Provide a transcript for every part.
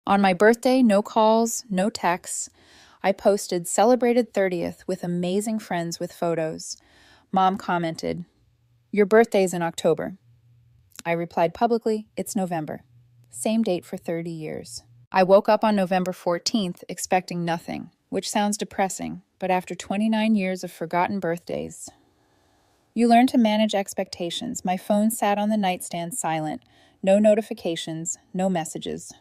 On my birthday, no calls, no texts. I posted celebrated 30th with amazing friends with photos. Mom commented, "Your birthday's in October." I replied publicly, "It's November." Same date for 30 years. I woke up on November 14th expecting nothing, which sounds depressing, but after 29 years of forgotten birthdays. You learn to manage expectations. My phone sat on the nightstand silent. No notifications, no messages.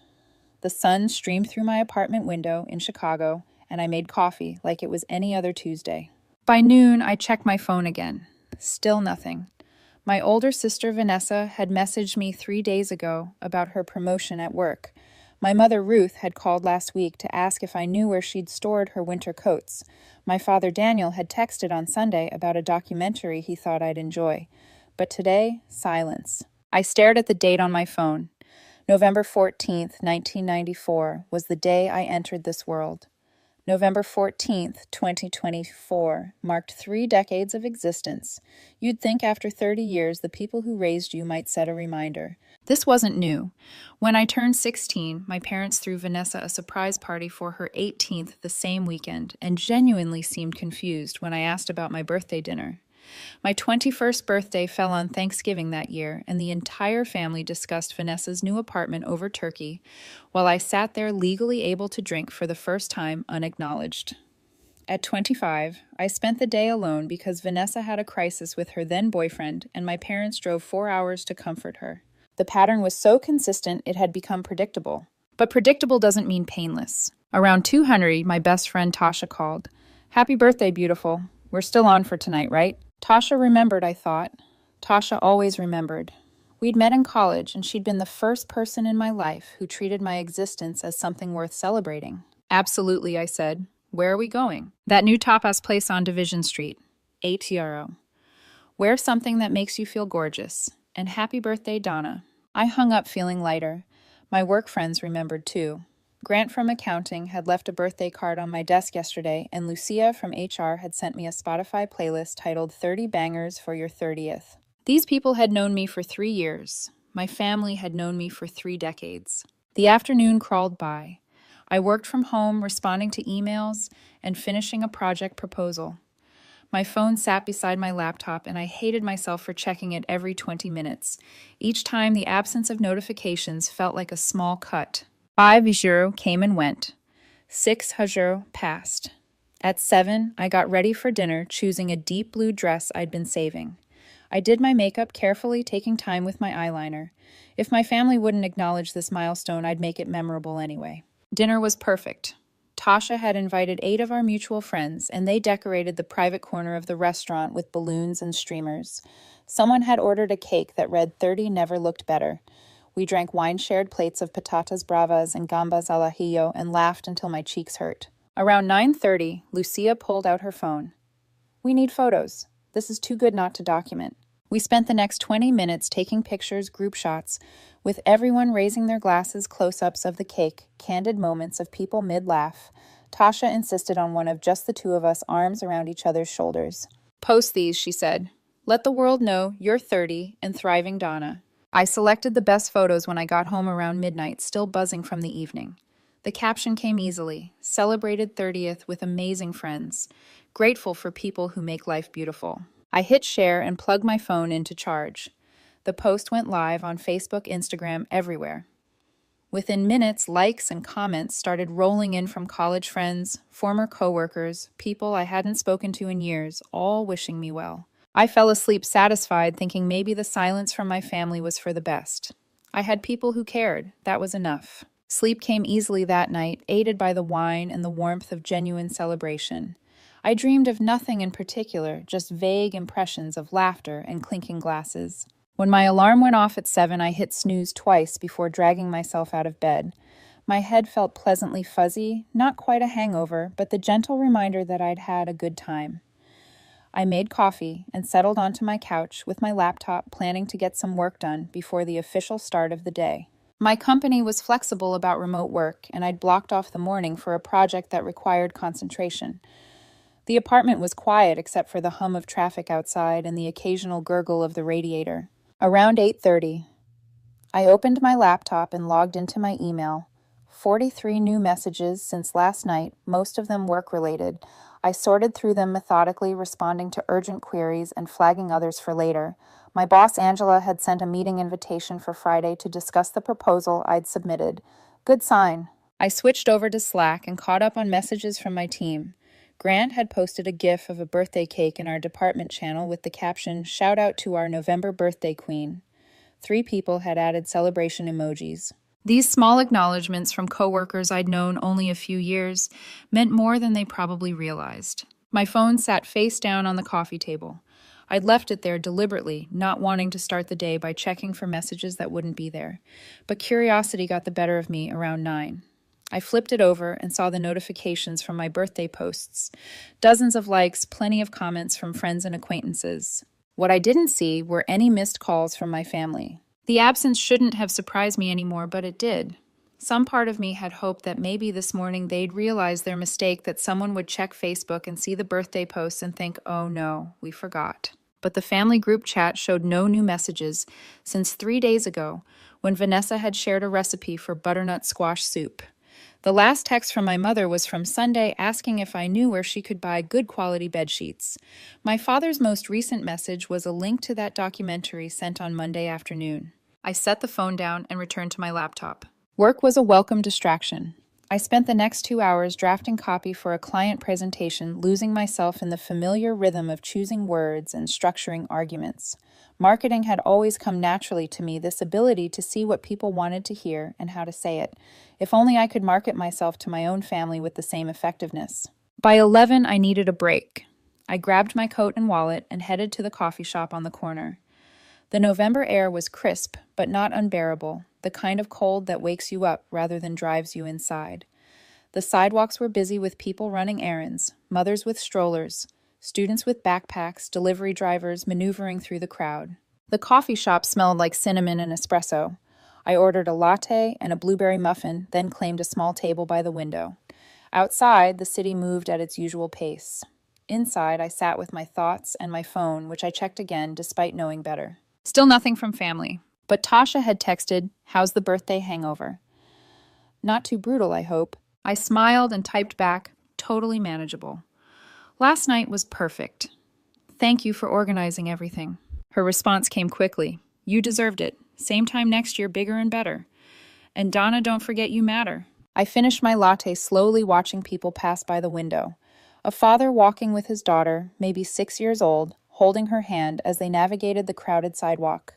The sun streamed through my apartment window in Chicago, and I made coffee like it was any other Tuesday. By noon, I checked my phone again. Still nothing. My older sister Vanessa had messaged me 3 days ago about her promotion at work. My mother Ruth had called last week to ask if I knew where she'd stored her winter coats. My father Daniel had texted on Sunday about a documentary he thought I'd enjoy. But today, silence. I stared at the date on my phone. November 14th, 1994 was the day I entered this world. November 14th, 2024 marked 3 decades of existence. You'd think after 30 years the people who raised you might set a reminder. This wasn't new. When I turned 16, my parents threw Vanessa a surprise party for her 18th the same weekend and genuinely seemed confused when I asked about my birthday dinner. My 21st birthday fell on Thanksgiving that year, and the entire family discussed Vanessa's new apartment over turkey, while I sat there legally able to drink for the first time unacknowledged. At 25, I spent the day alone because Vanessa had a crisis with her then-boyfriend, and my parents drove 4 hours to comfort her. The pattern was so consistent it had become predictable. But predictable doesn't mean painless. Around 200, my best friend Tasha called. "Happy birthday, beautiful. We're still on for tonight, right?" Tasha remembered, I thought. Tasha always remembered. We'd met in college, and she'd been the first person in my life who treated my existence as something worth celebrating. "Absolutely," I said. "Where are we going?" "That new tapas place on Division Street. ATRO. Wear something that makes you feel gorgeous. And happy birthday, Donna." I hung up feeling lighter. My work friends remembered too. Grant from accounting had left a birthday card on my desk yesterday, and Lucia from HR had sent me a Spotify playlist titled 30 Bangers for Your 30th. These people had known me for 3 years. My family had known me for 3 decades. The afternoon crawled by. I worked from home, responding to emails and finishing a project proposal. My phone sat beside my laptop, and I hated myself for checking it every 20 minutes. Each time, the absence of notifications felt like a small cut. 5 hajuro came and went. 6 hajuro passed. At 7, I got ready for dinner, choosing a deep blue dress I'd been saving. I did my makeup carefully, taking time with my eyeliner. If my family wouldn't acknowledge this milestone, I'd make it memorable anyway. Dinner was perfect. Tasha had invited 8 of our mutual friends, and they decorated the private corner of the restaurant with balloons and streamers. Someone had ordered a cake that read 30 never looked better. We drank wine-shared plates of patatas bravas and gambas al ajillo and laughed until my cheeks hurt. Around 9:30, Lucia pulled out her phone. "We need photos. This is too good not to document." We spent the next 20 minutes taking pictures, group shots, with everyone raising their glasses, close-ups of the cake, candid moments of people mid-laugh. Tasha insisted on one of just the 2 of us, arms around each other's shoulders. "Post these," she said. "Let the world know you're 30 and thriving, Donna." I selected the best photos when I got home around midnight, still buzzing from the evening. The caption came easily: "Celebrated 30th with amazing friends. Grateful for people who make life beautiful." I hit share and plugged my phone into charge. The post went live on Facebook, Instagram, everywhere. Within minutes, likes and comments started rolling in from college friends, former coworkers, people I hadn't spoken to in years, all wishing me well. I fell asleep satisfied, thinking maybe the silence from my family was for the best. I had people who cared. That was enough. Sleep came easily that night, aided by the wine and the warmth of genuine celebration. I dreamed of nothing in particular, just vague impressions of laughter and clinking glasses. When my alarm went off at 7, I hit snooze twice before dragging myself out of bed. My head felt pleasantly fuzzy, not quite a hangover, but the gentle reminder that I'd had a good time. I made coffee and settled onto my couch with my laptop, planning to get some work done before the official start of the day. My company was flexible about remote work, and I'd blocked off the morning for a project that required concentration. The apartment was quiet except for the hum of traffic outside and the occasional gurgle of the radiator. Around 8:30, I opened my laptop and logged into my email. 43 new messages since last night, most of them work-related. I sorted through them methodically, responding to urgent queries and flagging others for later. My boss, Angela, had sent a meeting invitation for Friday to discuss the proposal I'd submitted. Good sign. I switched over to Slack and caught up on messages from my team. Grant had posted a GIF of a birthday cake in our department channel with the caption, "Shout out to our November birthday queen." 3 people had added celebration emojis. These small acknowledgments from coworkers I'd known only a few years meant more than they probably realized. My phone sat face down on the coffee table. I'd left it there deliberately, not wanting to start the day by checking for messages that wouldn't be there. But curiosity got the better of me around 9. I flipped it over and saw the notifications from my birthday posts. Dozens of likes, plenty of comments from friends and acquaintances. What I didn't see were any missed calls from my family. The absence shouldn't have surprised me anymore, but it did. Some part of me had hoped that maybe this morning they'd realize their mistake, that someone would check Facebook and see the birthday posts and think, oh no, we forgot. But the family group chat showed no new messages since 3 days ago, when Vanessa had shared a recipe for butternut squash soup. The last text from my mother was from Sunday, asking if I knew where she could buy good quality bedsheets. My father's most recent message was a link to that documentary sent on Monday afternoon. I set the phone down and returned to my laptop. Work was a welcome distraction. I spent the next 2 hours drafting copy for a client presentation, losing myself in the familiar rhythm of choosing words and structuring arguments. Marketing had always come naturally to me, this ability to see what people wanted to hear and how to say it. If only I could market myself to my own family with the same effectiveness. By 11, I needed a break. I grabbed my coat and wallet and headed to the coffee shop on the corner. The November air was crisp, but not unbearable, the kind of cold that wakes you up rather than drives you inside. The sidewalks were busy with people running errands, mothers with strollers, students with backpacks, delivery drivers maneuvering through the crowd. The coffee shop smelled like cinnamon and espresso. I ordered a latte and a blueberry muffin, then claimed a small table by the window. Outside, the city moved at its usual pace. Inside, I sat with my thoughts and my phone, which I checked again despite knowing better. Still nothing from family, but Tasha had texted, "How's the birthday hangover?" Not too brutal, I hope. I smiled and typed back, "Totally manageable." Last night was perfect. "Thank you for organizing everything." Her response came quickly. "You deserved it. Same time next year, bigger and better. And Donna, don't forget you matter." I finished my latte slowly, watching people pass by the window. A father walking with his daughter, maybe 6 years old, holding her hand as they navigated the crowded sidewalk.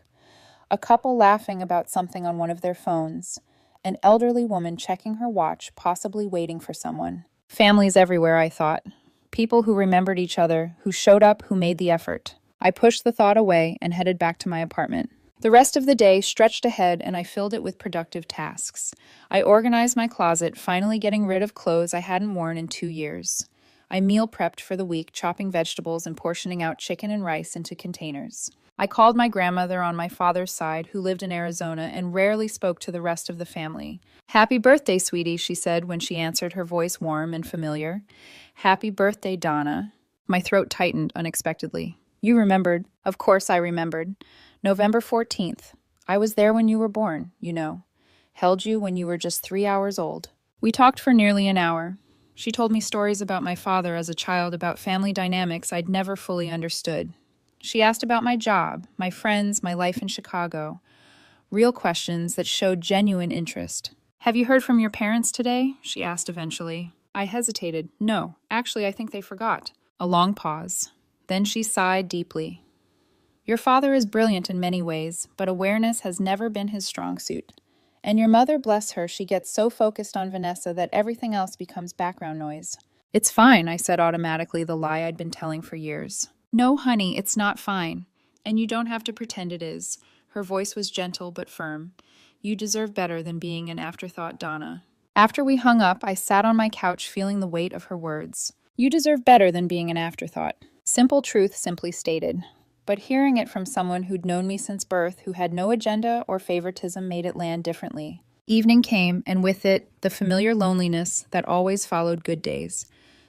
A couple laughing about something on one of their phones. An elderly woman checking her watch, possibly waiting for someone. Families everywhere, I thought. People who remembered each other, who showed up, who made the effort. I pushed the thought away and headed back to my apartment. The rest of the day stretched ahead, and I filled it with productive tasks. I organized my closet, finally getting rid of clothes I hadn't worn in 2 years. I meal prepped for the week, chopping vegetables and portioning out chicken and rice into containers. I called my grandmother on my father's side, who lived in Arizona, and rarely spoke to the rest of the family. "Happy birthday, sweetie," she said when she answered, her voice warm and familiar. "Happy birthday, Donna." My throat tightened unexpectedly. "You remembered." Of course I remembered. November 14th. I was there when you were born, you know. Held you when you were just 3 hours old. We talked for nearly an hour. She told me stories about my father as a child, about family dynamics I'd never fully understood. She asked about my job, my friends, my life in Chicago. Real questions that showed genuine interest. "Have you heard from your parents today?" she asked eventually. I hesitated. "No, actually, I think they forgot." A long pause. Then she sighed deeply. "Your father is brilliant in many ways, but awareness has never been his strong suit. And your mother, bless her, she gets so focused on Vanessa that everything else becomes background noise." "It's fine," I said automatically, the lie I'd been telling for years. "No, honey, it's not fine. And you don't have to pretend it is." Her voice was gentle but firm. "You deserve better than being an afterthought, Donna." After we hung up, I sat on my couch feeling the weight of her words. You deserve better than being an afterthought. Simple truth, simply stated. But hearing it from someone who'd known me since birth, who had no agenda or favoritism, made it land differently. Evening came, and with it, the familiar loneliness that always followed good days.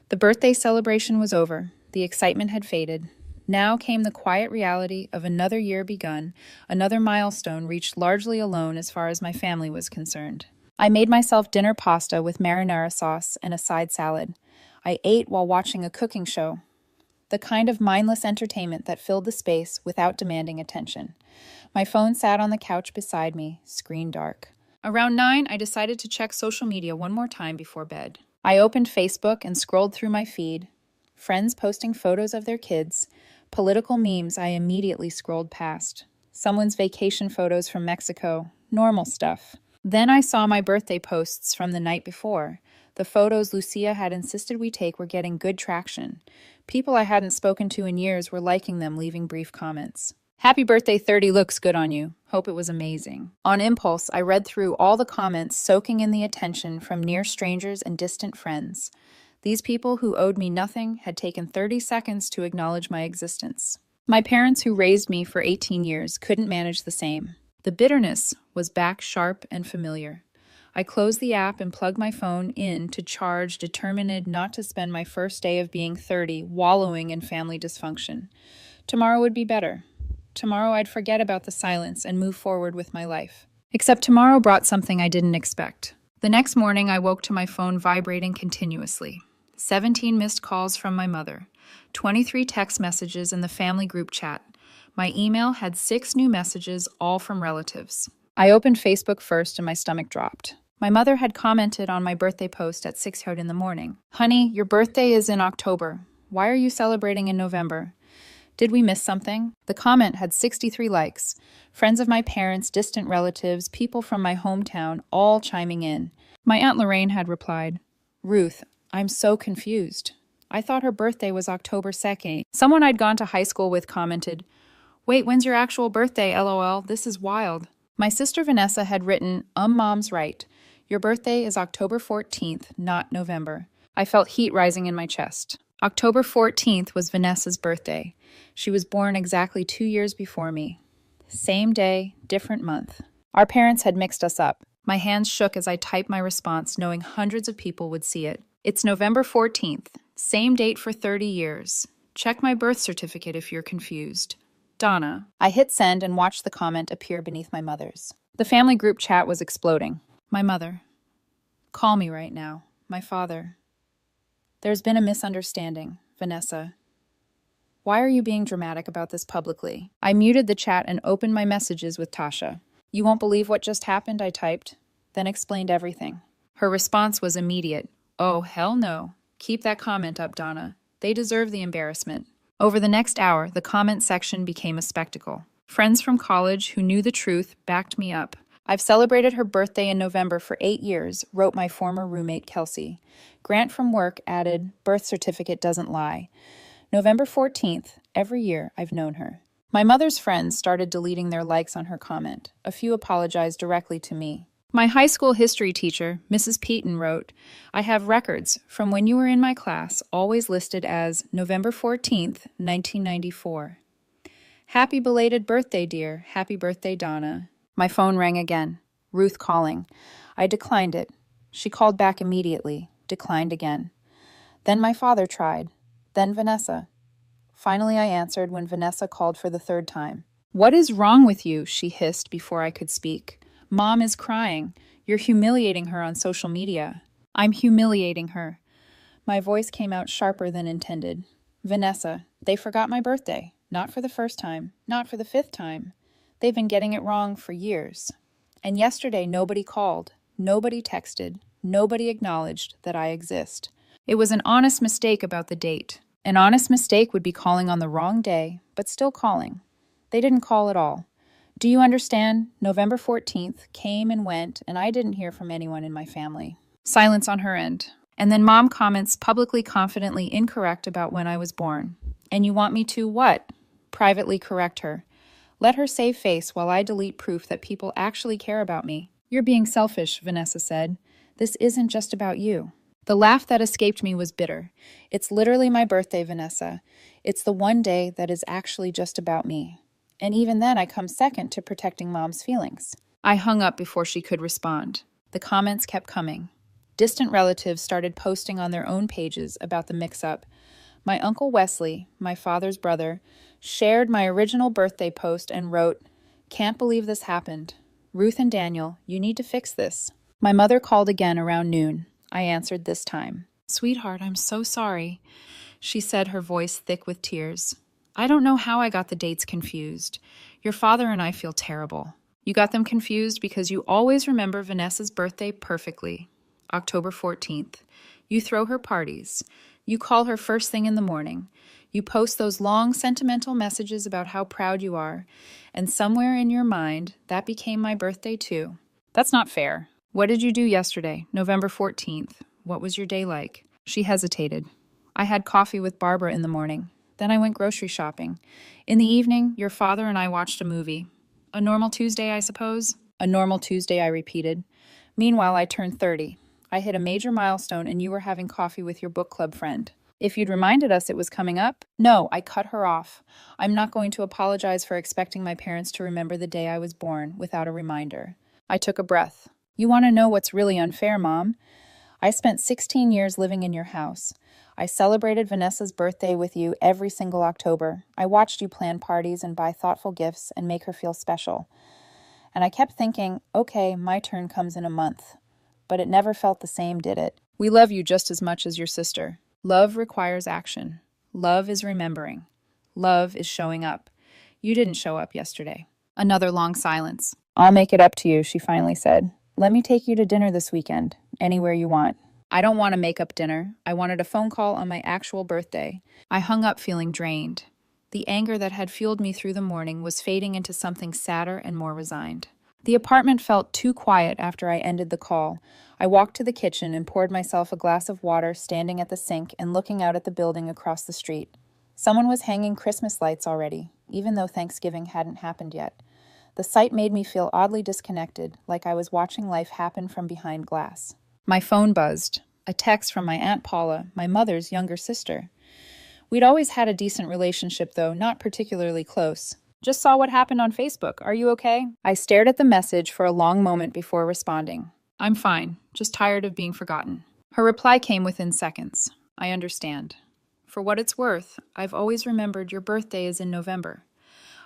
The birthday celebration was over. The excitement had faded. Now came the quiet reality of another year begun, another milestone reached largely alone as far as my family was concerned. I made myself dinner pasta with marinara sauce and a side salad. I ate while watching a cooking show, the kind of mindless entertainment that filled the space without demanding attention. My phone sat on the couch beside me, screen dark. Around 9, I decided to check social media one more time before bed. I opened Facebook and scrolled through my feed. Friends posting photos of their kids, political memes I immediately scrolled past, someone's vacation photos from Mexico, normal stuff. Then I saw my birthday posts from the night before. The photos Lucia had insisted we take were getting good traction. People I hadn't spoken to in years were liking them, leaving brief comments. Happy birthday 30 looks good on you. Hope it was amazing. On impulse, I read through all the comments, soaking in the attention from near strangers and distant friends. These people who owed me nothing had taken 30 seconds to acknowledge my existence. My parents, who raised me for 18 years, couldn't manage the same. The bitterness was back sharp and familiar. I closed the app and plugged my phone in to charge, determined not to spend my first day of being 30 wallowing in family dysfunction. Tomorrow would be better. Tomorrow I'd forget about the silence and move forward with my life. Except tomorrow brought something I didn't expect. The next morning I woke to my phone vibrating continuously. 17 missed calls from my mother. 23 text messages in the family group chat. My email had 6 new messages, all from relatives. I opened Facebook first and my stomach dropped. My mother had commented on my birthday post at 6 in the morning. Honey, your birthday is in October. Why are you celebrating in November? Did we miss something? The comment had 63 likes. Friends of my parents, distant relatives, people from my hometown, all chiming in. My Aunt Lorraine had replied, Ruth, I'm so confused. I thought her birthday was October 2nd. Someone I'd gone to high school with commented, Wait, when's your actual birthday, LOL? This is wild. My sister Vanessa had written, Mom's right. Your birthday is October 14th, not November. I felt heat rising in my chest. October 14th was Vanessa's birthday. She was born exactly 2 years before me. Same day, different month. Our parents had mixed us up. My hands shook as I typed my response, knowing hundreds of people would see it. It's November 14th, same date for 30 years. Check my birth certificate if you're confused. Donna. I hit send and watched the comment appear beneath my mother's. The family group chat was exploding. My mother. Call me right now. My father. There's been a misunderstanding, Vanessa. Why are you being dramatic about this publicly? I muted the chat and opened my messages with Tasha. You won't believe what just happened, I typed, then explained everything. Her response was immediate. Oh, hell no. Keep that comment up, Donna. They deserve the embarrassment. Over the next hour, the comment section became a spectacle. Friends from college who knew the truth backed me up. I've celebrated her birthday in November for 8 years, wrote my former roommate Kelsey. Grant from work added, birth certificate doesn't lie. November 14th, every year I've known her. My mother's friends started deleting their likes on her comment. A few apologized directly to me. My high school history teacher, Mrs. Peaton, wrote, I have records from when you were in my class, always listed as November 14th, 1994. Happy belated birthday, dear. Happy birthday, Donna. My phone rang again. Ruth calling. I declined it. She called back immediately. Declined again. Then my father tried. Then Vanessa. Finally I answered when Vanessa called for the 3rd time. What is wrong with you? She hissed before I could speak. Mom is crying. You're humiliating her on social media. I'm humiliating her. My voice came out sharper than intended. Vanessa, they forgot my birthday. Not for the 1st time. Not for the 5th time. They've been getting it wrong for years. And yesterday nobody called. Nobody texted. Nobody acknowledged that I exist. It was an honest mistake about the date. An honest mistake would be calling on the wrong day, but still calling. They didn't call at all. Do you understand? November 14th came and went, and I didn't hear from anyone in my family. Silence on her end. And then Mom comments publicly, confidently incorrect about when I was born. And you want me to what? Privately correct her. Let her save face while I delete proof that people actually care about me. You're being selfish, Vanessa said. This isn't just about you. The laugh that escaped me was bitter. It's literally my birthday, Vanessa. It's the one day that is actually just about me. And even then, I come second to protecting Mom's feelings. I hung up before she could respond. The comments kept coming. Distant relatives started posting on their own pages about the mix-up. My Uncle Wesley, my father's brother, shared my original birthday post and wrote, Can't believe this happened. Ruth and Daniel, you need to fix this. My mother called again around noon. I answered this time. Sweetheart, I'm so sorry, she said, her voice thick with tears. I don't know how I got the dates confused. Your father and I feel terrible. You got them confused because you always remember Vanessa's birthday perfectly. October 14th. You throw her parties. You call her first thing in the morning. You post those long sentimental messages about how proud you are. And somewhere in your mind, that became my birthday too. That's not fair. What did you do yesterday, November 14th? What was your day like? She hesitated. I had coffee with Barbara in the morning. Then I went grocery shopping. In the evening, your father and I watched a movie. A normal Tuesday, I suppose? A normal Tuesday, I repeated. Meanwhile, I turned 30. I hit a major milestone and you were having coffee with your book club friend. If you'd reminded us it was coming up. No, I cut her off. I'm not going to apologize for expecting my parents to remember the day I was born without a reminder. I took a breath. You want to know what's really unfair, Mom? I spent 16 years living in your house. I celebrated Vanessa's birthday with you every single October. I watched you plan parties and buy thoughtful gifts and make her feel special. And I kept thinking, okay, my turn comes in a month. But it never felt the same, did it? We love you just as much as your sister. Love requires action. Love is remembering. Love is showing up. You didn't show up yesterday. Another long silence. I'll make it up to you, she finally said. Let me take you to dinner this weekend, anywhere you want. I don't want a make-up dinner. I wanted a phone call on my actual birthday. I hung up feeling drained. The anger that had fueled me through the morning was fading into something sadder and more resigned. The apartment felt too quiet after I ended the call. I walked to the kitchen and poured myself a glass of water, standing at the sink and looking out at the building across the street. Someone was hanging Christmas lights already, even though Thanksgiving hadn't happened yet. The sight made me feel oddly disconnected, like I was watching life happen from behind glass. My phone buzzed. A text from my Aunt Paula, my mother's younger sister. We'd always had a decent relationship, though not particularly close. Just saw what happened on Facebook. Are you okay? I stared at the message for a long moment before responding. I'm fine, just tired of being forgotten. Her reply came within seconds. I understand. For what it's worth, I've always remembered your birthday is in November.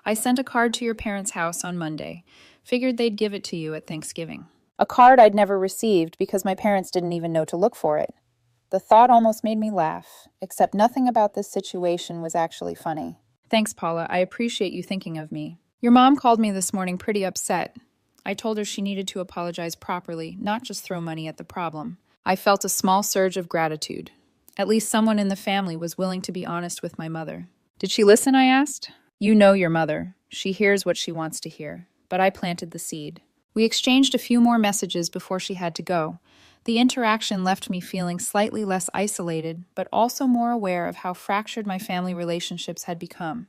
I sent a card to your parents' house on Monday. Figured they'd give it to you at Thanksgiving. A card I'd never received because my parents didn't even know to look for it. The thought almost made me laugh, except nothing about this situation was actually funny. Thanks, Paula. I appreciate you thinking of me. Your mom called me this morning pretty upset. I told her she needed to apologize properly, not just throw money at the problem. I felt a small surge of gratitude. At least someone in the family was willing to be honest with my mother. Did she listen, I asked? You know your mother. She hears what she wants to hear. But I planted the seed. We exchanged a few more messages before she had to go. The interaction left me feeling slightly less isolated, but also more aware of how fractured my family relationships had become.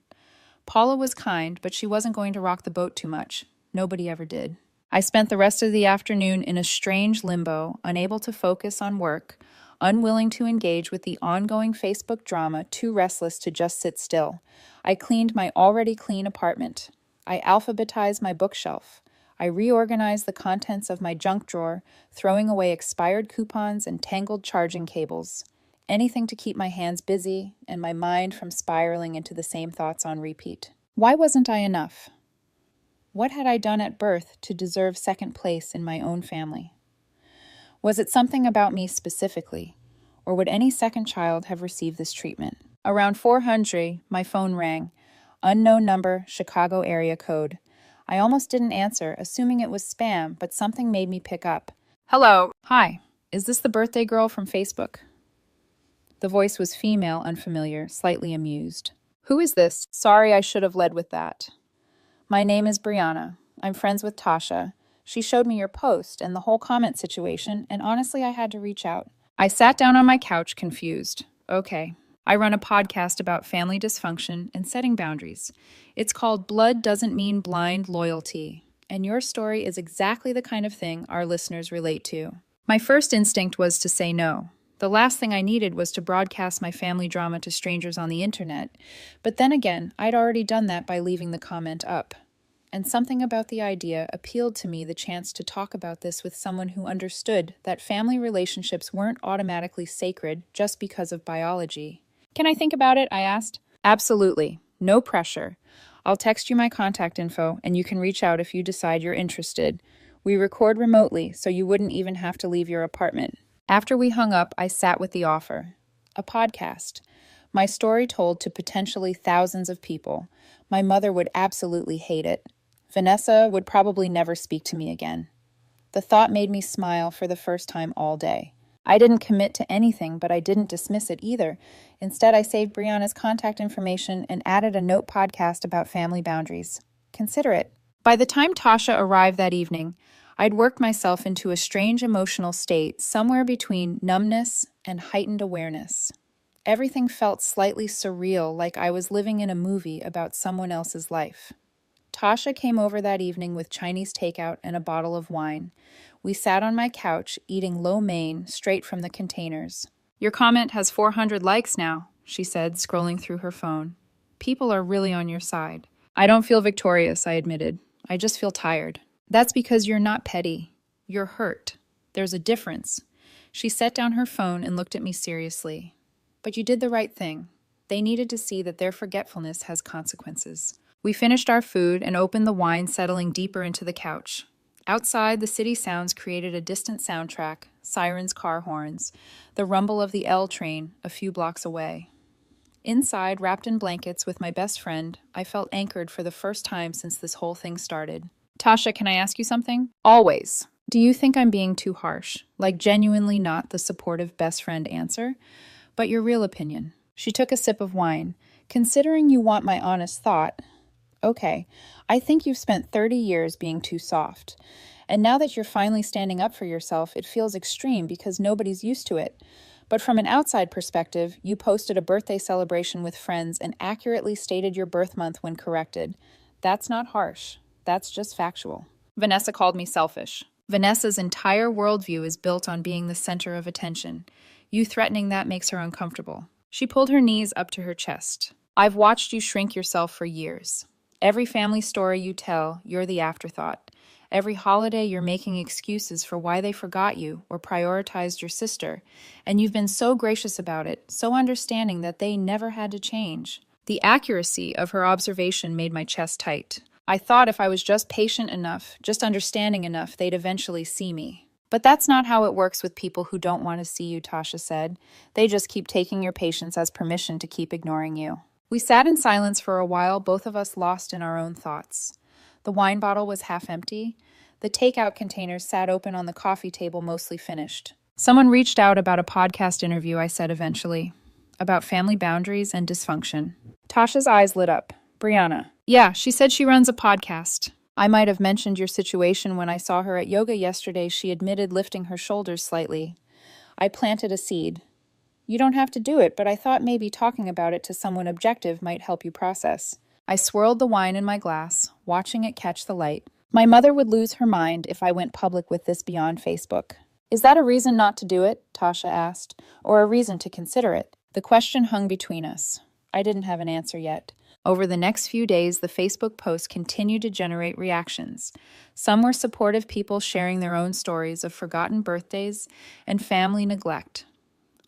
Paula was kind, but she wasn't going to rock the boat too much. Nobody ever did. I spent the rest of the afternoon in a strange limbo, unable to focus on work, unwilling to engage with the ongoing Facebook drama, too restless to just sit still. I cleaned my already clean apartment. I alphabetized my bookshelf. I reorganized the contents of my junk drawer, throwing away expired coupons and tangled charging cables. Anything to keep my hands busy and my mind from spiraling into the same thoughts on repeat. Why wasn't I enough? What had I done at birth to deserve second place in my own family? Was it something about me specifically, or would any second child have received this treatment? Around 400, my phone rang. Unknown number, Chicago area code. I almost didn't answer, assuming it was spam, but something made me pick up. Hello. Hi. Is this the birthday girl from Facebook? The voice was female, unfamiliar, slightly amused. Who is this? Sorry, I should have led with that. My name is Brianna. I'm friends with Tasha. She showed me your post and the whole comment situation, and honestly, I had to reach out. I sat down on my couch, confused. Okay. I run a podcast about family dysfunction and setting boundaries. It's called Blood Doesn't Mean Blind Loyalty, and your story is exactly the kind of thing our listeners relate to. My first instinct was to say no. The last thing I needed was to broadcast my family drama to strangers on the internet, but then again, I'd already done that by leaving the comment up. And something about the idea appealed to me, the chance to talk about this with someone who understood that family relationships weren't automatically sacred just because of biology. Can I think about it? I asked. Absolutely. No pressure. I'll text you my contact info, and you can reach out if you decide you're interested. We record remotely, so you wouldn't even have to leave your apartment. After we hung up, I sat with the offer. A podcast. My story told to potentially thousands of people. My mother would absolutely hate it. Vanessa would probably never speak to me again. The thought made me smile for the first time all day. I didn't commit to anything, but I didn't dismiss it either. Instead, I saved Brianna's contact information and added a note podcast about family boundaries. Consider it. By the time Tasha arrived that evening, I'd worked myself into a strange emotional state somewhere between numbness and heightened awareness. Everything felt slightly surreal, like I was living in a movie about someone else's life. Tasha came over that evening with Chinese takeout and a bottle of wine. We sat on my couch, eating lo mein straight from the containers. "Your comment has 400 likes now," she said, scrolling through her phone. "People are really on your side." "I don't feel victorious," I admitted. "I just feel tired." "That's because you're not petty. You're hurt. There's a difference." She set down her phone and looked at me seriously. "But you did the right thing. They needed to see that their forgetfulness has consequences." We finished our food and opened the wine, settling deeper into the couch. Outside, the city sounds created a distant soundtrack, sirens, car horns, the rumble of the L train a few blocks away. Inside, wrapped in blankets with my best friend, I felt anchored for the first time since this whole thing started. "Tasha, can I ask you something?" "Always." "Do you think I'm being too harsh? Like genuinely not the supportive best friend answer? But your real opinion." She took a sip of wine. "Considering you want my honest thought, okay, I think you've spent 30 years being too soft. And now that you're finally standing up for yourself, it feels extreme because nobody's used to it. But from an outside perspective, you posted a birthday celebration with friends and accurately stated your birth month when corrected. That's not harsh. That's just factual." Vanessa called me selfish. Vanessa's entire worldview is built on being the center of attention. You threatening that makes her uncomfortable. She pulled her knees up to her chest. "I've watched you shrink yourself for years. Every family story you tell, you're the afterthought. Every holiday, you're making excuses for why they forgot you or prioritized your sister. And you've been so gracious about it, so understanding that they never had to change." The accuracy of her observation made my chest tight. I thought if I was just patient enough, just understanding enough, they'd eventually see me. "But that's not how it works with people who don't want to see you," Tasha said. "They just keep taking your patience as permission to keep ignoring you." We sat in silence for a while, both of us lost in our own thoughts. The wine bottle was half empty. The takeout containers sat open on the coffee table, mostly finished. "Someone reached out about a podcast interview," I said eventually. "About family boundaries and dysfunction." Tasha's eyes lit up. "Brianna." "Yeah, she said she runs a podcast. I might have mentioned your situation when I saw her at yoga yesterday," she admitted, lifting her shoulders slightly. "I planted a seed. You don't have to do it, but I thought maybe talking about it to someone objective might help you process." I swirled the wine in my glass, watching it catch the light. "My mother would lose her mind if I went public with this beyond Facebook." "Is that a reason not to do it?" Tasha asked, "or a reason to consider it?" The question hung between us. I didn't have an answer yet. Over the next few days, the Facebook posts continued to generate reactions. Some were supportive people sharing their own stories of forgotten birthdays and family neglect.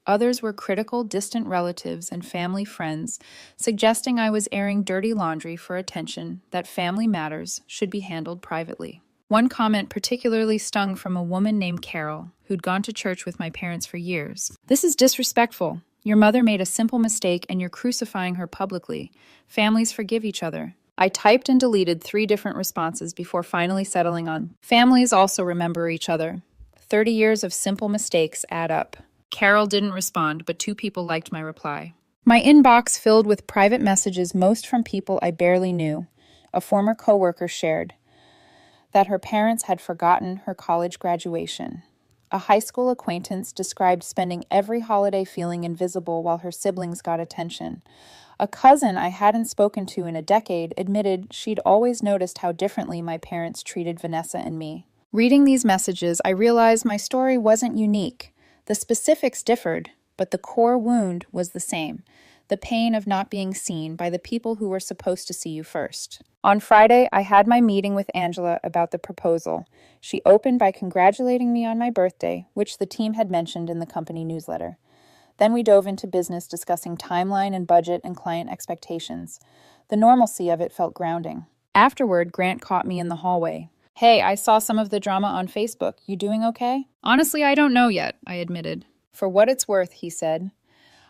Others were critical, distant relatives and family friends, suggesting I was airing dirty laundry for attention, that family matters should be handled privately. One comment particularly stung from a woman named Carol, who'd gone to church with my parents for years. "This is disrespectful. Your mother made a simple mistake and you're crucifying her publicly. Families forgive each other." I typed and deleted 3 different responses before finally settling on, "Families also remember each other. 30 years of simple mistakes add up." Carol didn't respond, but 2 people liked my reply. My inbox filled with private messages, most from people I barely knew. A former coworker shared that her parents had forgotten her college graduation. A high school acquaintance described spending every holiday feeling invisible while her siblings got attention. A cousin I hadn't spoken to in a decade admitted she'd always noticed how differently my parents treated Vanessa and me. Reading these messages, I realized my story wasn't unique. The specifics differed, but the core wound was the same: the pain of not being seen by the people who were supposed to see you first. On Friday, I had my meeting with Angela about the proposal. She opened by congratulating me on my birthday, which the team had mentioned in the company newsletter. Then we dove into business, discussing timeline and budget and client expectations. The normalcy of it felt grounding. Afterward, Grant caught me in the hallway. Hey, I saw some of the drama on Facebook. You doing okay? Honestly, I don't know yet, I admitted. For what it's worth, he said.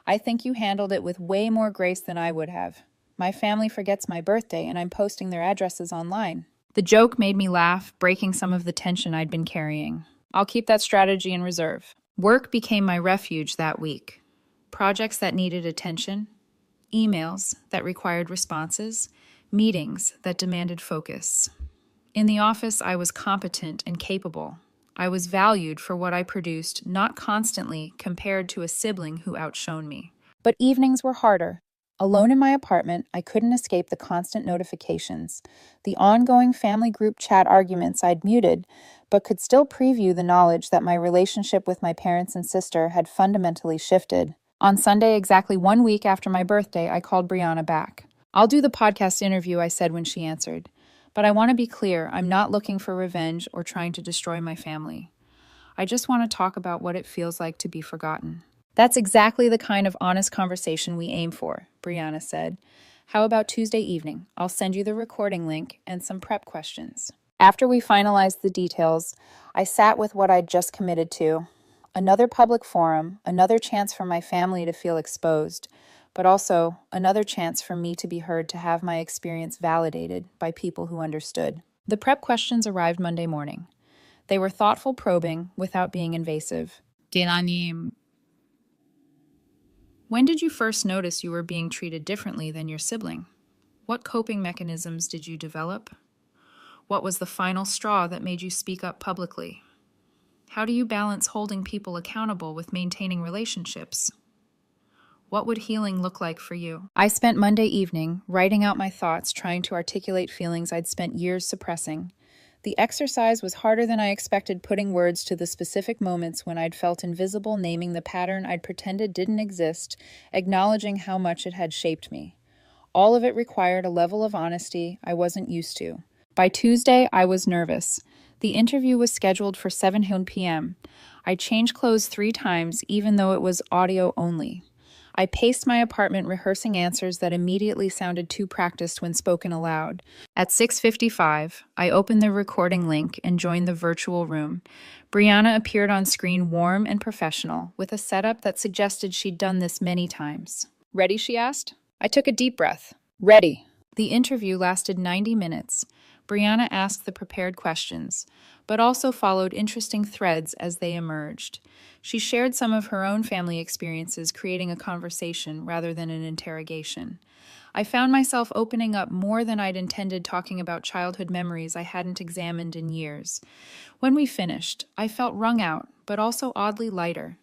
I think you handled it with way more grace than I would have. My family forgets my birthday, and I'm posting their addresses online. The joke made me laugh, breaking some of the tension I'd been carrying. I'll keep that strategy in reserve. Work became my refuge that week. Projects that needed attention, emails that required responses, meetings that demanded focus. In the office, I was competent and capable. I was valued for what I produced, not constantly compared to a sibling who outshone me. But evenings were harder. Alone in my apartment, I couldn't escape the constant notifications, the ongoing family group chat arguments I'd muted, but could still preview the knowledge that my relationship with my parents and sister had fundamentally shifted. On Sunday, exactly 1 week after my birthday, I called Brianna back. I'll do the podcast interview, I said when she answered. But I want to be clear, I'm not looking for revenge or trying to destroy my family. I just want to talk about what it feels like to be forgotten. That's exactly the kind of honest conversation we aim for, Brianna said. How about Tuesday evening? I'll send you the recording link and some prep questions. After we finalized the details, I sat with what I'd just committed to. Another public forum, another chance for my family to feel exposed, but also another chance for me to be heard, to have my experience validated by people who understood. The prep questions arrived Monday morning. They were thoughtful probing without being invasive. When did you first notice you were being treated differently than your sibling? What coping mechanisms did you develop? What was the final straw that made you speak up publicly? How do you balance holding people accountable with maintaining relationships? What would healing look like for you? I spent Monday evening writing out my thoughts, trying to articulate feelings I'd spent years suppressing. The exercise was harder than I expected, putting words to the specific moments when I'd felt invisible, naming the pattern I'd pretended didn't exist, acknowledging how much it had shaped me. All of it required a level of honesty I wasn't used to. By Tuesday, I was nervous. The interview was scheduled for 7 p.m. I changed clothes 3 times, even though it was audio only. I paced my apartment, rehearsing answers that immediately sounded too practiced when spoken aloud. At 6:55, I opened the recording link and joined the virtual room. Brianna appeared on screen, warm and professional, with a setup that suggested she'd done this many times. Ready, she asked? I took a deep breath. Ready. The interview lasted 90 minutes. Brianna asked the prepared questions, but also followed interesting threads as they emerged. She shared some of her own family experiences, creating a conversation rather than an interrogation. I found myself opening up more than I'd intended, talking about childhood memories I hadn't examined in years. When we finished, I felt wrung out, but also oddly lighter.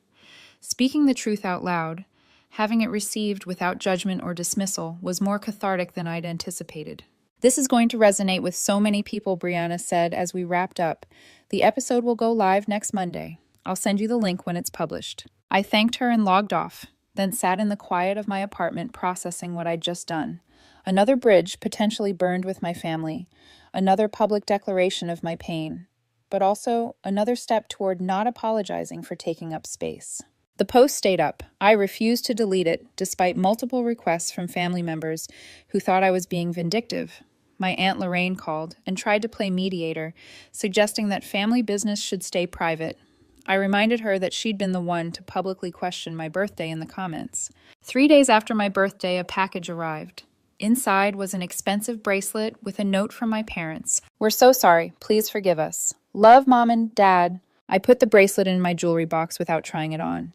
Speaking the truth out loud, having it received without judgment or dismissal, was more cathartic than I'd anticipated. This is going to resonate with so many people, Brianna said as we wrapped up. The episode will go live next Monday. I'll send you the link when it's published. I thanked her and logged off, then sat in the quiet of my apartment processing what I'd just done. Another bridge potentially burned with my family, another public declaration of my pain, but also another step toward not apologizing for taking up space. The post stayed up. I refused to delete it, despite multiple requests from family members who thought I was being vindictive. My Aunt Lorraine called and tried to play mediator, suggesting that family business should stay private. I reminded her that she'd been the one to publicly question my birthday in the comments. 3 days after my birthday, a package arrived. Inside was an expensive bracelet with a note from my parents. We're so sorry. Please forgive us. Love, Mom and Dad. I put the bracelet in my jewelry box without trying it on.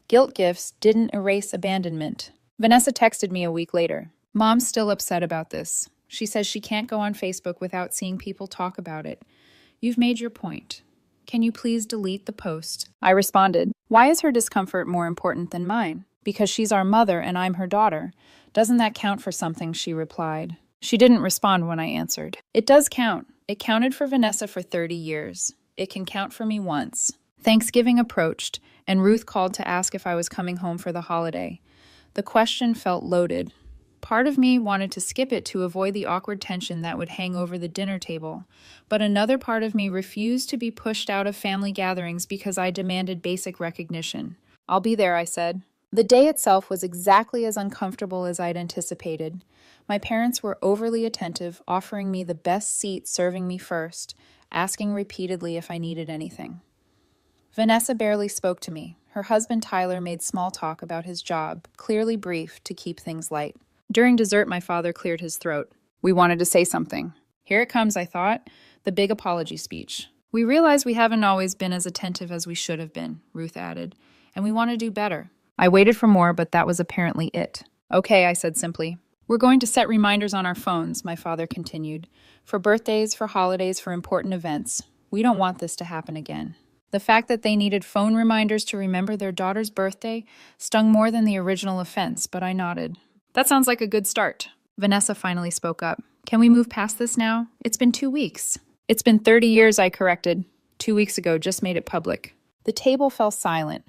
Guilt gifts didn't erase abandonment. Vanessa texted me a week later. Mom's still upset about this. She says she can't go on Facebook without seeing people talk about it. You've made your point. Can you please delete the post? I responded, why is her discomfort more important than mine? Because she's our mother and I'm her daughter. Doesn't that count for something? She replied. She didn't respond when I answered. It does count. It counted for Vanessa for 30 years. It can count for me once. Thanksgiving approached, and Ruth called to ask if I was coming home for the holiday. The question felt loaded. Part of me wanted to skip it to avoid the awkward tension that would hang over the dinner table, but another part of me refused to be pushed out of family gatherings because I demanded basic recognition. I'll be there, I said. The day itself was exactly as uncomfortable as I'd anticipated. My parents were overly attentive, offering me the best seat, serving me first. asking repeatedly if I needed anything. Vanessa barely spoke to me. Her husband Tyler made small talk about his job, clearly brief to keep things light. During dessert, my father cleared his throat. We wanted to say something. Here it comes, I thought, the big apology speech. We realize we haven't always been as attentive as we should have been, Ruth added, and we want to do better. I waited for more, but that was apparently it. Okay, I said simply. We're going to set reminders on our phones, my father continued, for birthdays, for holidays, for important events. We don't want this to happen again. The fact that they needed phone reminders to remember their daughter's birthday stung more than the original offense, but I nodded. That sounds like a good start. Vanessa finally spoke up. Can we move past this now? It's been 2 weeks. It's been 30 years, I corrected. 2 weeks ago, just made it public. The table fell silent.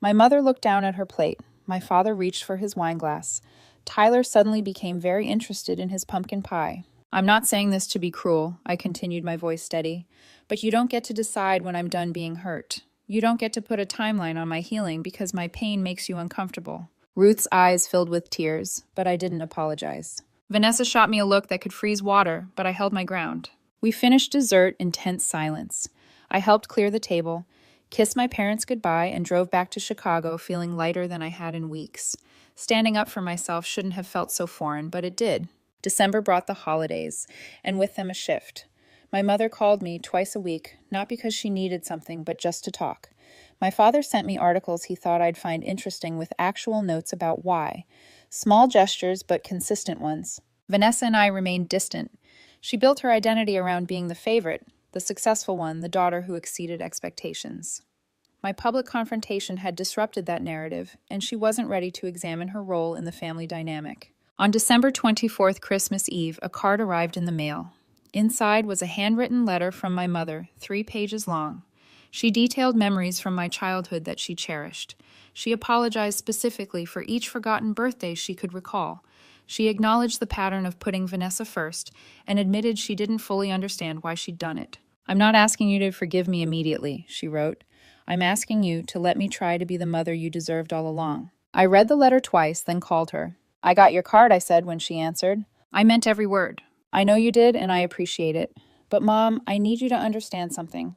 My mother looked down at her plate. My father reached for his wine glass. Tyler suddenly became very interested in his pumpkin pie. I'm not saying this to be cruel, I continued, my voice steady, but you don't get to decide when I'm done being hurt. You don't get to put a timeline on my healing because my pain makes you uncomfortable. Ruth's eyes filled with tears, but I didn't apologize. Vanessa shot me a look that could freeze water, but I held my ground. We finished dessert in tense silence. I helped clear the table, kissed my parents goodbye, and drove back to Chicago feeling lighter than I had in weeks. Standing up for myself shouldn't have felt so foreign, but it did. December brought the holidays, and with them a shift. My mother called me twice a week, not because she needed something, but just to talk. My father sent me articles he thought I'd find interesting with actual notes about why. Small gestures, but consistent ones. Vanessa and I remained distant. She built her identity around being the favorite, the successful one, the daughter who exceeded expectations. My public confrontation had disrupted that narrative, and she wasn't ready to examine her role in the family dynamic. On December 24th, Christmas Eve, a card arrived in the mail. Inside was a handwritten letter from my mother, 3 pages long. She detailed memories from my childhood that she cherished. She apologized specifically for each forgotten birthday she could recall. She acknowledged the pattern of putting Vanessa first and admitted she didn't fully understand why she'd done it. I'm not asking you to forgive me immediately, she wrote. I'm asking you to let me try to be the mother you deserved all along. I read the letter twice, then called her. I got your card, I said when she answered. I meant every word. I know you did, and I appreciate it. But Mom, I need you to understand something.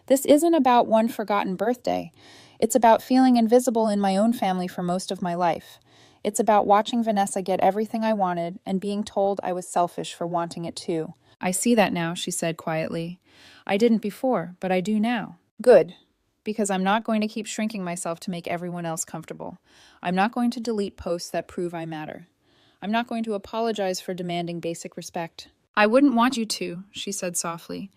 This isn't about one forgotten birthday. It's about feeling invisible in my own family for most of my life. It's about watching Vanessa get everything I wanted and being told I was selfish for wanting it too. I see that now, she said quietly. I didn't before, but I do now. Good. Because I'm not going to keep shrinking myself to make everyone else comfortable. I'm not going to delete posts that prove I matter. I'm not going to apologize for demanding basic respect. I wouldn't want you to, she said softly.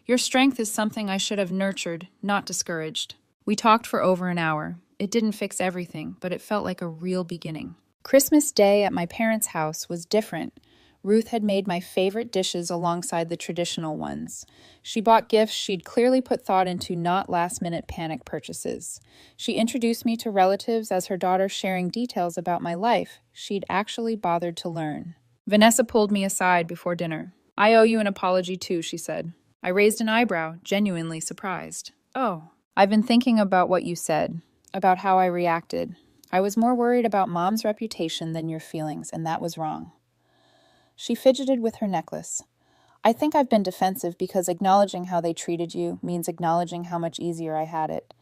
Your strength is something I should have nurtured, not discouraged. We talked for over an hour. It didn't fix everything, but it felt like a real beginning. Christmas Day at my parents' house was different. Ruth had made my favorite dishes alongside the traditional ones. She bought gifts she'd clearly put thought into, not last-minute panic purchases. She introduced me to relatives as her daughter, sharing details about my life she'd actually bothered to learn. Vanessa pulled me aside before dinner. I owe you an apology too, she said. I raised an eyebrow, genuinely surprised. Oh, I've been thinking about what you said, about how I reacted. I was more worried about Mom's reputation than your feelings, and that was wrong. She fidgeted with her necklace. I think I've been defensive because acknowledging how they treated you means acknowledging how much easier I had it.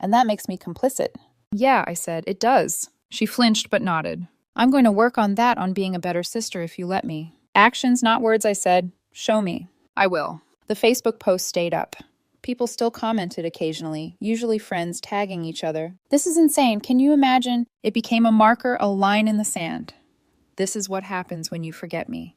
And that makes me complicit. Yeah, I said, it does. She flinched but nodded. I'm going to work on that, on being a better sister if you let me. Actions, not words, I said. Show me. I will. The Facebook post stayed up. People still commented occasionally, usually friends tagging each other. This is insane. Can you imagine? It became a marker, a line in the sand. This is what happens when you forget me.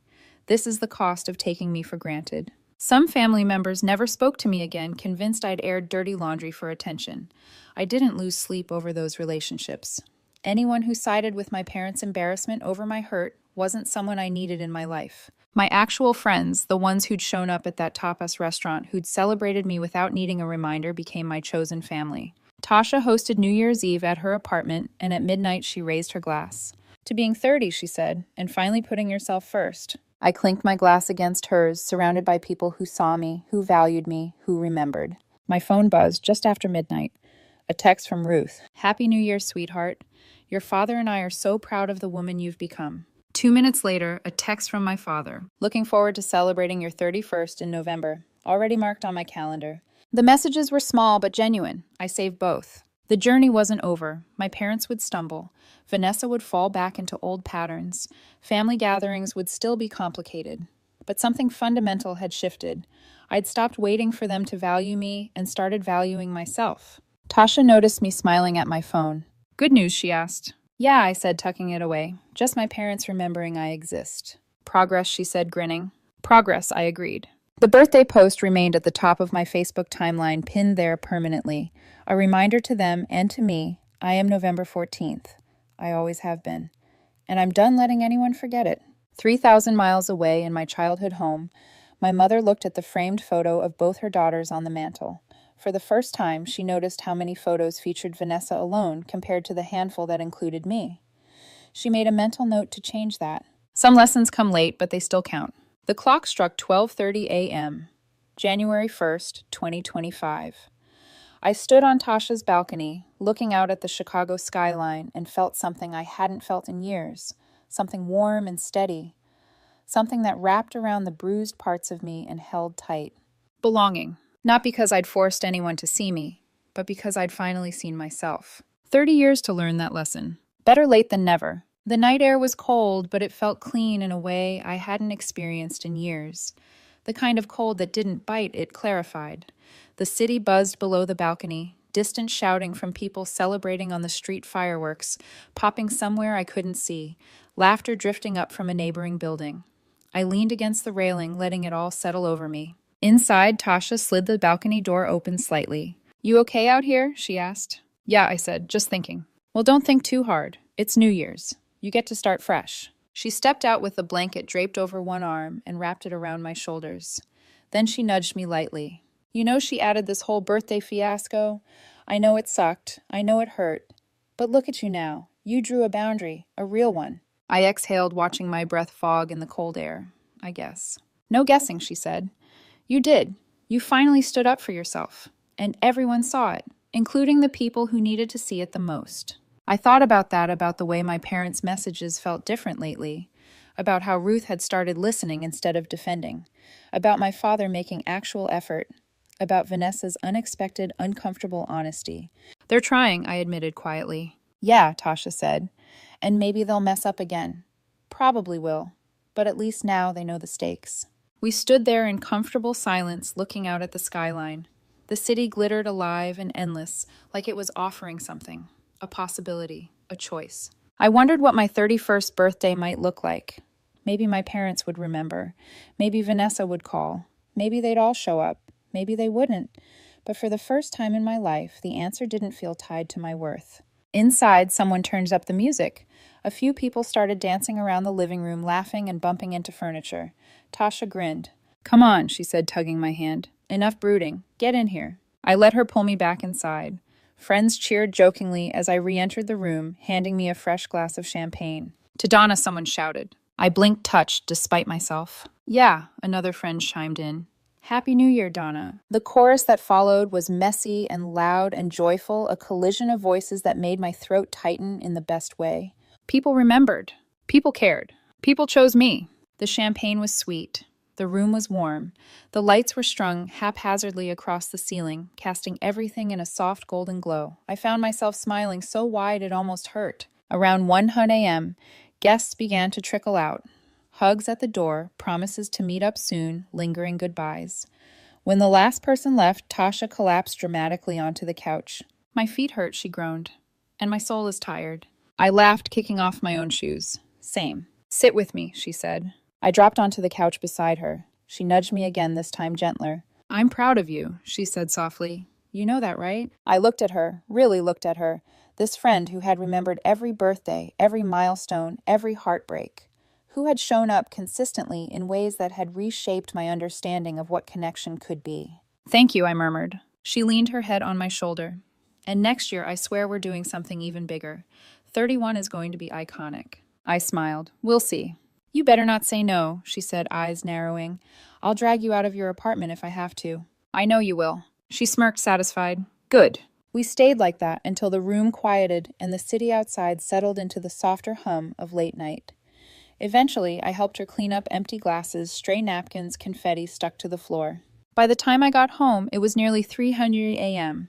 This is the cost of taking me for granted. Some family members never spoke to me again, convinced I'd aired dirty laundry for attention. I didn't lose sleep over those relationships. Anyone who sided with my parents' embarrassment over my hurt wasn't someone I needed in my life. My actual friends, the ones who'd shown up at that tapas restaurant, who'd celebrated me without needing a reminder, became my chosen family. Tasha hosted New Year's Eve at her apartment, and at midnight she raised her glass. To being 30, she said, and finally putting yourself first. I clinked my glass against hers, surrounded by people who saw me, who valued me, who remembered. My phone buzzed just after midnight. A text from Ruth. Happy New Year, sweetheart. Your father and I are so proud of the woman you've become. 2 minutes later, a text from my father. Looking forward to celebrating your 31st in November. Already marked on my calendar. The messages were small but genuine. I saved both. The journey wasn't over. My parents would stumble. Vanessa would fall back into old patterns. Family gatherings would still be complicated. But something fundamental had shifted. I'd stopped waiting for them to value me and started valuing myself. Tasha noticed me smiling at my phone. "Good news?" she asked. "Yeah," I said, tucking it away. "Just my parents remembering I exist." "Progress," she said, grinning. "Progress," I agreed. The birthday post remained at the top of my Facebook timeline, pinned there permanently. A reminder to them and to me, I am November 14th. I always have been. And I'm done letting anyone forget it. 3,000 miles away in my childhood home, my mother looked at the framed photo of both her daughters on the mantel. For the first time, she noticed how many photos featured Vanessa alone compared to the handful that included me. She made a mental note to change that. Some lessons come late, but they still count. The clock struck 12:30 a.m., January 1st, 2025. I stood on Tasha's balcony, looking out at the Chicago skyline, and felt something I hadn't felt in years, something warm and steady, something that wrapped around the bruised parts of me and held tight. Belonging. Not because I'd forced anyone to see me, but because I'd finally seen myself. 30 years to learn that lesson. Better late than never. The night air was cold, but it felt clean in a way I hadn't experienced in years. The kind of cold that didn't bite, it clarified. The city buzzed below the balcony, distant shouting from people celebrating on the street fireworks, popping somewhere I couldn't see, laughter drifting up from a neighboring building. I leaned against the railing, letting it all settle over me. Inside, Tasha slid the balcony door open slightly. "You okay out here?" she asked. "Yeah," I said, "just thinking." "Well, don't think too hard. It's New Year's. You get to start fresh." She stepped out with the blanket draped over one arm and wrapped it around my shoulders. Then she nudged me lightly. "You know she added this whole birthday fiasco? I know it sucked. I know it hurt. But look at you now. You drew a boundary, a real one." I exhaled, watching my breath fog in the cold air. "I guess." "No guessing," she said. "You did. You finally stood up for yourself. And everyone saw it, including the people who needed to see it the most." I thought about that, about the way my parents' messages felt different lately, about how Ruth had started listening instead of defending, about my father making actual effort, about Vanessa's unexpected, uncomfortable honesty. "They're trying," I admitted quietly. "Yeah," Tasha said. "And maybe they'll mess up again. Probably will. But at least now they know the stakes." We stood there in comfortable silence, looking out at the skyline. The city glittered alive and endless, like it was offering something, a possibility, a choice. I wondered what my 31st birthday might look like. Maybe my parents would remember. Maybe Vanessa would call. Maybe they'd all show up. Maybe they wouldn't. But for the first time in my life, the answer didn't feel tied to my worth. Inside, someone turned up the music. A few people started dancing around the living room, laughing and bumping into furniture. Tasha grinned. "Come on," she said, tugging my hand. "Enough brooding. Get in here." I let her pull me back inside. Friends cheered jokingly as I re-entered the room, handing me a fresh glass of champagne. "To Donna," someone shouted. I blinked, touched, despite myself. "Yeah," another friend chimed in. "Happy New Year, Donna." The chorus that followed was messy and loud and joyful, a collision of voices that made my throat tighten in the best way. People remembered. People cared. People chose me. The champagne was sweet. The room was warm. The lights were strung haphazardly across the ceiling, casting everything in a soft golden glow. I found myself smiling so wide it almost hurt. Around 1 a.m., guests began to trickle out. Hugs at the door, promises to meet up soon, lingering goodbyes. When the last person left, Tasha collapsed dramatically onto the couch. "My feet hurt," she groaned. "And my soul is tired." I laughed, kicking off my own shoes. "Same." "Sit with me," she said. I dropped onto the couch beside her. She nudged me again, this time gentler. "I'm proud of you," she said softly. "You know that, right?" I looked at her, really looked at her, this friend who had remembered every birthday, every milestone, every heartbreak, who had shown up consistently in ways that had reshaped my understanding of what connection could be. "Thank you," I murmured. She leaned her head on my shoulder. "And next year, I swear we're doing something even bigger. 31 is going to be iconic." I smiled. "We'll see." "You better not say no," she said, eyes narrowing. "I'll drag you out of your apartment if I have to." "I know you will." She smirked, satisfied. "Good." We stayed like that until the room quieted and the city outside settled into the softer hum of late night. Eventually, I helped her clean up empty glasses, stray napkins, confetti stuck to the floor. By the time I got home, it was nearly 3:00 a.m.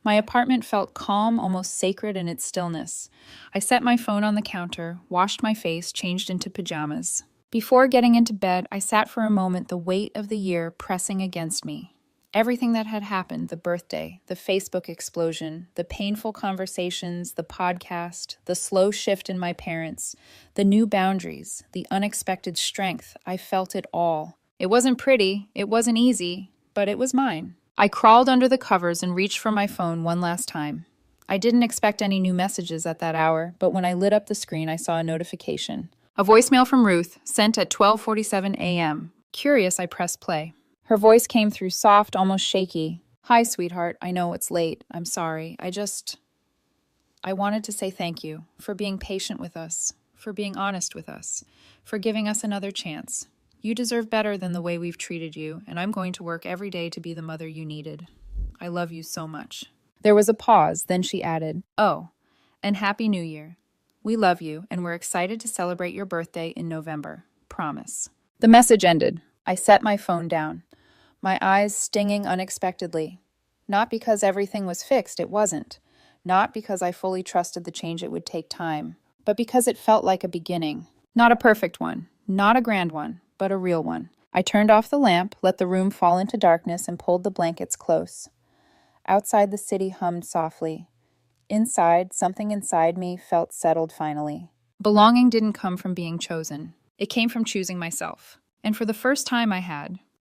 My apartment felt calm, almost sacred in its stillness. I set my phone on the counter, washed my face, changed into pajamas. Before getting into bed, I sat for a moment, the weight of the year pressing against me. Everything that had happened, the birthday, the Facebook explosion, the painful conversations, the podcast, the slow shift in my parents, the new boundaries, the unexpected strength, I felt it all. It wasn't pretty, it wasn't easy, but it was mine. I crawled under the covers and reached for my phone one last time. I didn't expect any new messages at that hour, but when I lit up the screen, I saw a notification. A voicemail from Ruth, sent at 12:47 a.m. Curious, I pressed play. Her voice came through soft, almost shaky. "Hi, sweetheart. I know it's late. I'm sorry. I wanted to say thank you for being patient with us, for being honest with us, for giving us another chance. You deserve better than the way we've treated you, and I'm going to work every day to be the mother you needed. I love you so much." There was a pause, then she added, "Oh, and Happy New Year. We love you, and we're excited to celebrate your birthday in November. Promise." The message ended. I set my phone down, my eyes stinging unexpectedly. Not because everything was fixed, it wasn't. Not because I fully trusted the change it would take time, but because it felt like a beginning. Not a perfect one, not a grand one, but a real one. I turned off the lamp, let the room fall into darkness, and pulled the blankets close. Outside, the city hummed softly. Inside, something inside me felt settled finally. Belonging didn't come from being chosen. It came from choosing myself. And for the first time I had,